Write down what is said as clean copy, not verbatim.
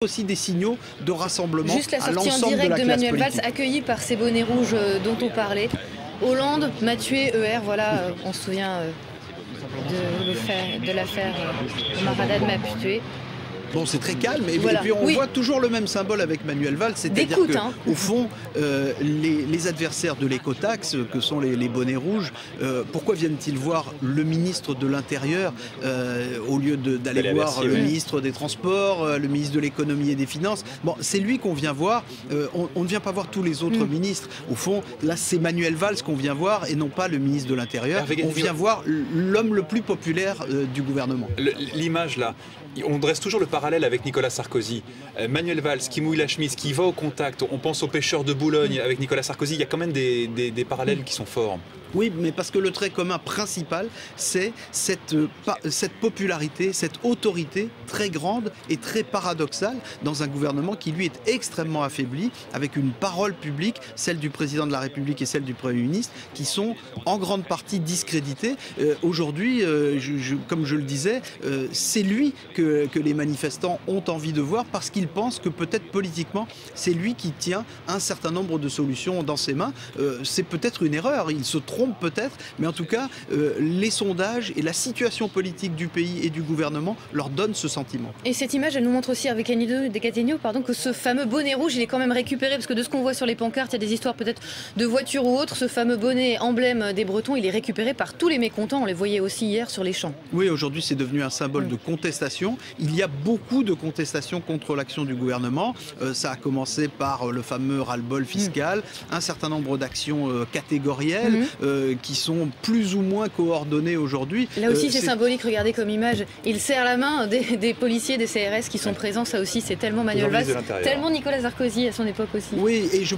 aussi des signaux de rassemblement Juste la à sortie en l'ensemble de direct la de classe Manuel Valls, politique. accueilli par ces bonnets rouges dont on parlait. Hollande, Mathieu, ER, voilà, on se souvient de l'affaire Omar Haddad Maputue. Bon, c'est très calme, et, Voilà. et puis on Oui. voit toujours le même symbole avec Manuel Valls, c'est-à-dire D'écoute, que, hein. au fond, les adversaires de l'écotaxe, que sont les bonnets rouges, pourquoi viennent-ils voir le ministre de l'Intérieur au lieu d'aller voir le ministre des Transports, le ministre de l'Économie et des Finances? Bon, c'est lui qu'on vient voir, on ne vient pas voir tous les autres ministres. Au fond, là, c'est Manuel Valls qu'on vient voir et non pas le ministre de l'Intérieur. On vient voir l'homme le plus populaire du gouvernement. L'image, là, on dresse toujours le parallèle avec Nicolas Sarkozy. Manuel Valls qui mouille la chemise, qui va au contact, on pense aux pêcheurs de Boulogne avec Nicolas Sarkozy, il y a quand même des parallèles qui sont forts. Oui, mais parce que le trait commun principal, c'est cette popularité, cette autorité très grande et très paradoxale dans un gouvernement qui, lui, est extrêmement affaibli, avec une parole publique, celle du président de la République et celle du Premier ministre, qui sont en grande partie discréditées. Aujourd'hui, comme je le disais, c'est lui que les manifestants ont envie de voir parce qu'ils pensent que peut-être politiquement, c'est lui qui tient un certain nombre de solutions dans ses mains. C'est peut-être une erreur, il se trompe peut-être, mais en tout cas, les sondages et la situation politique du pays et du gouvernement leur donnent ce sentiment. Et cette image, elle nous montre aussi avec Annie Descatégno, que ce fameux bonnet rouge, il est quand même récupéré, parce que de ce qu'on voit sur les pancartes, il y a des histoires peut-être de voitures ou autres. Ce fameux bonnet emblème des Bretons, il est récupéré par tous les mécontents. On les voyait aussi hier sur les champs. Oui, aujourd'hui, c'est devenu un symbole de contestation. Il y a beaucoup de contestations contre l'action du gouvernement. Ça a commencé par le fameux ras-le-bol fiscal, un certain nombre d'actions catégorielles qui sont plus ou moins coordonnées aujourd'hui. Là aussi, c'est symbolique. Regardez comme image. Il serre la main des policiers des CRS qui sont présents. Ça aussi, c'est tellement Manuel Valls, tellement Nicolas Sarkozy à son époque aussi. Oui, et je